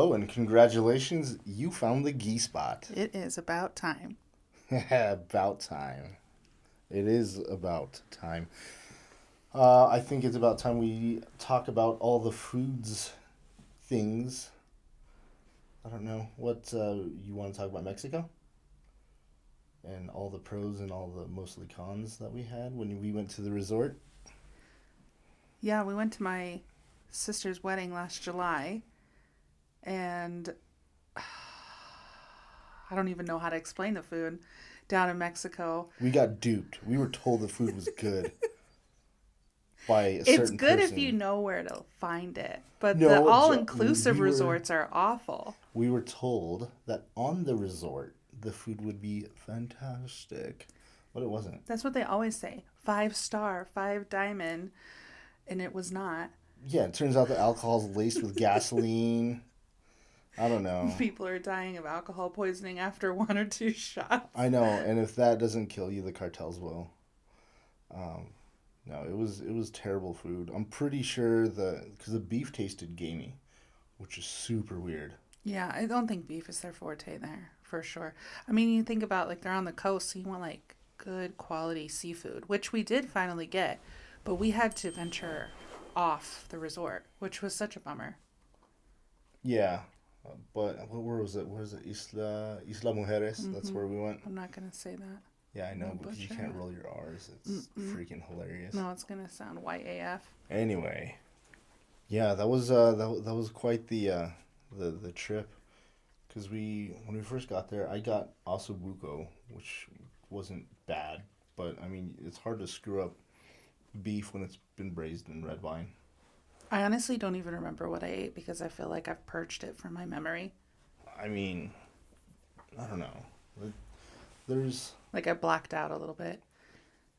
Hello and congratulations, you found the geese spot. It is about time. About time. It is about time. I think it's about time we talk about all the foods things. I don't know what you want to talk about Mexico and all the pros and all the mostly cons that we had when we went to the resort. Yeah, we went to my sister's wedding last July, and I don't even know how to explain the food down in Mexico. We got duped. We were told the food was good by a It's certain good person. if you know where to find it, but the No, all-inclusive we were resorts are awful. we were told that on the resort the food would be fantastic, but it wasn't. That's what they always say. 5-star, 5 diamond, and it was not. Yeah, it turns out the alcohol's laced with gasoline. I don't know. People are dying of alcohol poisoning after 1 or 2 shots. I know, and if that doesn't kill you, the cartels will. Um, no, it was terrible food. I'm pretty sure because the beef tasted gamey, which is super weird. Yeah, I don't think beef is their forte there, for sure. I mean, you think about like they're on the coast, so you want like good quality seafood, which we did finally get, but we had to venture off the resort, which was such a bummer. Yeah, but where was it? Where is it? Isla Mujeres. That's where we went. I'm not gonna say that. Yeah, I know, No because you butcher. can't roll your R's. It's freaking hilarious. No, it's gonna sound white AF. Anyway, yeah, that was quite the trip, because when we first got there, I got ossobuco, which wasn't bad, but I mean it's hard to screw up beef when it's been braised in red wine. I honestly don't even remember what I ate because I feel like I've purged it from my memory. I mean, I don't know. There's Like I blacked out a little bit,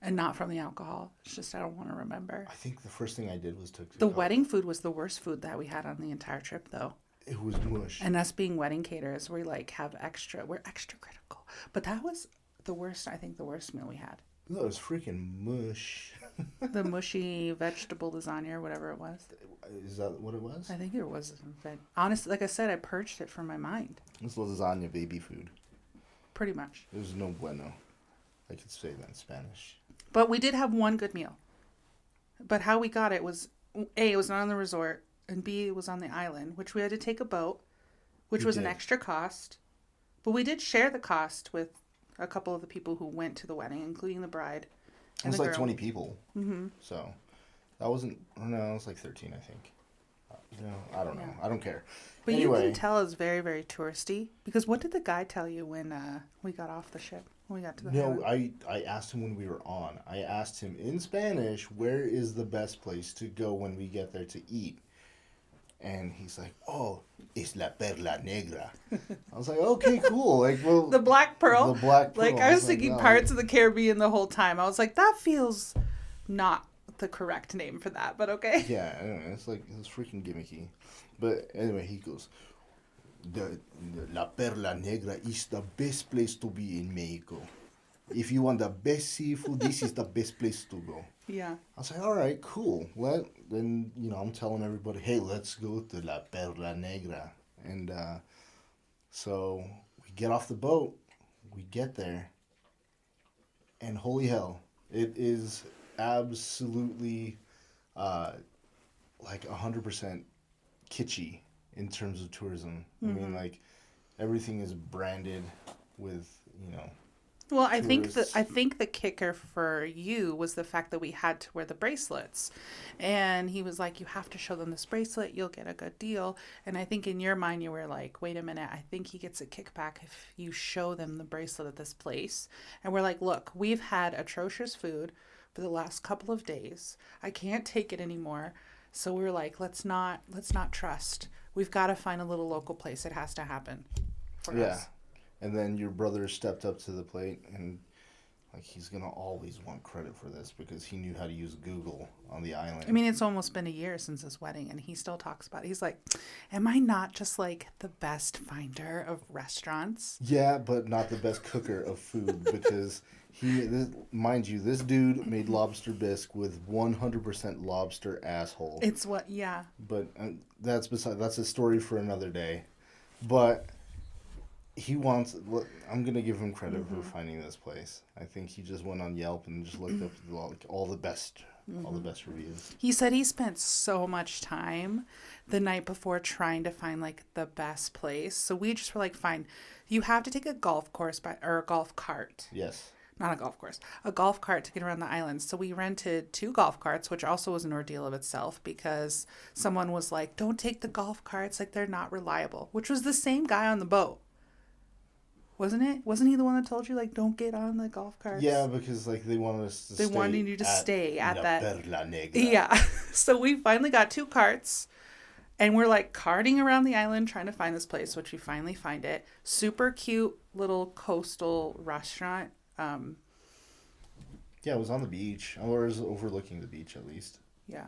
and not from the alcohol. It's just I don't want to remember. I think the first thing I did was took The wedding food was the worst food that we had on the entire trip, though. it was mush. And us being wedding caterers, we're extra critical. But that was the worst, I think the worst meal we had. No, it was freaking mush. The mushy vegetable lasagna or whatever it was. Is that what it was? I think it was. Honestly, like I said, I purged it from my mind. It's lasagna baby food. Pretty much. It was no bueno. I could say that in Spanish. But we did have one good meal. But how we got it was, A, it was not on the resort, and B, it was on the island, which we had to take a boat, which We was an did. extra cost. But we did share the cost with a couple of the people who went to the wedding, including the bride It and was the like girl. 20 people. Mm-hmm. So that wasn't, no, it was like 13, I think. I don't know. Yeah. I don't care. But Anyway, you can tell it's very, very touristy. Because what did the guy tell you when we got off the ship? When we got to the no, island? I asked him when we were on. I asked him in Spanish, where is the best place to go when we get there to eat? And he's like, oh, it's La Perla Negra. I was like, okay, cool. Like, well, The Black Pearl? the Black Pearl. Like, I was like, thinking no. Pirates of the Caribbean the whole time. I was like, that feels not the correct name for that, but okay. Yeah, I don't know. It's freaking gimmicky. But anyway, he goes, the La Perla Negra is the best place to be in Mexico. If you want the best seafood, this is the best place to go. Yeah. I was like, all right, cool. Then I'm telling everybody, hey, let's go to La Perla Negra. And so we get off the boat, we get there, and holy hell, it is absolutely like 100% kitschy in terms of tourism. I mean, like everything is branded with, Well, tourists. I think the kicker for you was the fact that we had to wear the bracelets. And he was like, you have to show them this bracelet, you'll get a good deal. And I think in your mind you were like, wait a minute, I think he gets a kickback if you show them the bracelet at this place. And we're like, look, we've had atrocious food for the last couple of days. I can't take it anymore. So we were like, let's not trust. We've got to find a little local place. It has to happen for Yeah. us. And then your brother stepped up to the plate, and like he's gonna always want credit for this because he knew how to use Google on the island. I mean, it's almost been a year since his wedding, and he still talks about it. He's like, am I not just like the best finder of restaurants? Yeah, but not the best cooker of food because mind you, this dude made lobster bisque with 100% lobster asshole. It's what, yeah. But that's a story for another day. But he wants. I'm gonna give him credit for Mm-hmm. finding this place. I think he just went on Yelp and just looked up all the best, all the Mm-hmm. best reviews. He said he spent so much time the night before trying to find like the best place. So we just were like, fine, you have to take a golf course or a golf cart. Yes. Not a golf course, a golf cart to get around the island. So we rented two golf carts, which also was an ordeal of itself because someone was like, don't take the golf carts, like they're not reliable, which was the same guy on the boat. Wasn't it? Wasn't he the one that told you like don't get on the golf Yeah, carts? because like they wanted us to They stay wanted you to at stay at La that. Perla Negra. Yeah. So we finally got two carts and we're like carting around the island trying to find this place, which we finally find it. Super cute little coastal restaurant. Yeah, it was on the beach, or it was overlooking the beach at least. Yeah.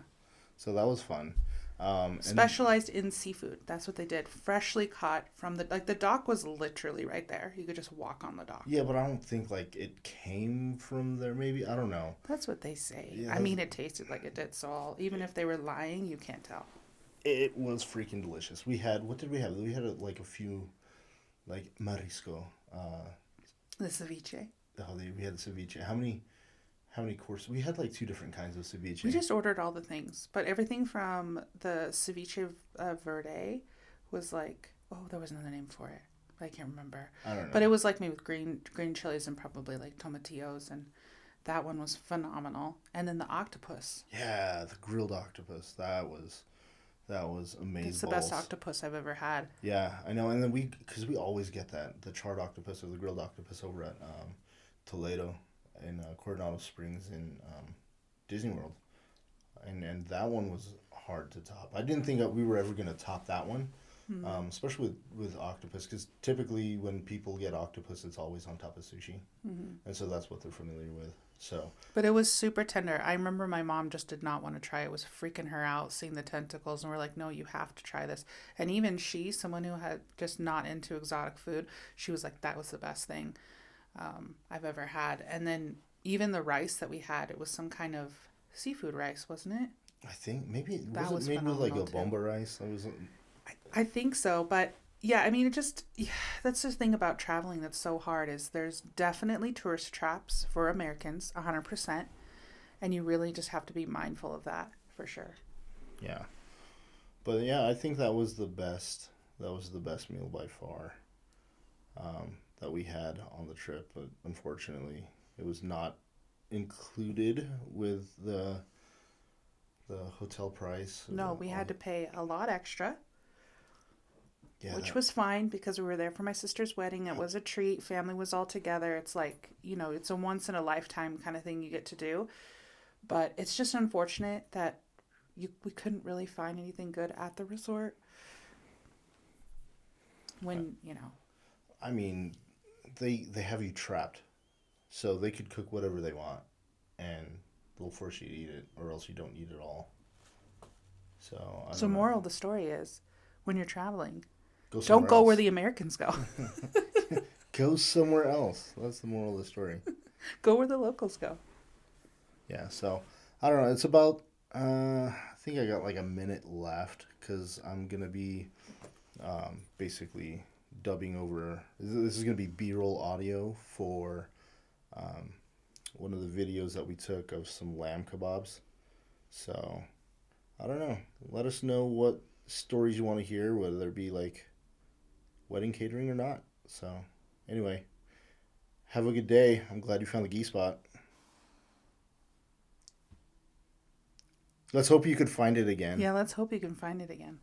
So that was fun. And Specialized in seafood. That's what they did. Freshly caught from the dock was literally right there. You could just walk on the dock. yeah, but I don't think like it came from there. Maybe I don't know. That's what they say. Yeah, I mean, it tasted like it did. So even if they were lying, you can't tell. it was freaking delicious. We had what did we have? We had like a few like marisco. The ceviche. We had ceviche. How many courses? We had like two different kinds of ceviche. We just ordered all the things, but everything from the ceviche verde was like, oh, there was another name for it. I can't remember. I don't know. But it was like made with green chilies and probably like tomatillos, and that one was phenomenal. And then the octopus. Yeah, the grilled octopus. That was amazing. It's the best octopus I've ever had. Yeah, I know. And then because we always get the charred octopus or the grilled octopus over at Toledo in Coronado Springs in Disney World, and that one was hard to top. I didn't think that we were ever gonna top that one, especially with octopus, because typically when people get octopus, it's always on top of sushi, and so that's what they're familiar with. So But it was super tender. I remember my mom just did not want to try it. It was freaking her out seeing the tentacles, and we're like, no, you have to try this. And even she, someone who had just not into exotic food, she was like, that was the best thing I've ever had. And then even the rice that we had, it was some kind of seafood rice, wasn't it? I think maybe That was was it made with like a phenomenal too. bomba rice? I was. I think so, but yeah, I mean, yeah, that's the thing about traveling that's so hard is there's definitely tourist traps for Americans, 100%, and you really just have to be mindful of that for sure. Yeah. But yeah, I think that was the best. That was the best meal by far that we had on the trip. But unfortunately, it was not included with the hotel price. No, we had to pay a lot extra, Yeah, which was fine because we were there for my sister's wedding. It was a treat. Family was all together. It's like, it's a once in a lifetime kind of thing you get to do. But it's just unfortunate that we couldn't really find anything good at the resort when. I mean, they have you trapped, so they could cook whatever they want, and they'll force you to eat it, or else you don't eat it all. So I So don't know. moral of the story is when you're traveling, Go don't somewhere go else. where the Americans go. Go somewhere else. That's the moral of the story. Go where the locals go. Yeah, so I don't know. It's about I think I got like a minute left because I'm gonna be basically dubbing over. This is gonna be B-roll audio for one of the videos that we took of some lamb kebabs. So I don't know. Let us know what stories you want to hear, whether it be like wedding catering or not. So anyway, have a good day. I'm glad you found the geese spot. Let's hope you could find it again. Yeah, let's hope you can find it again.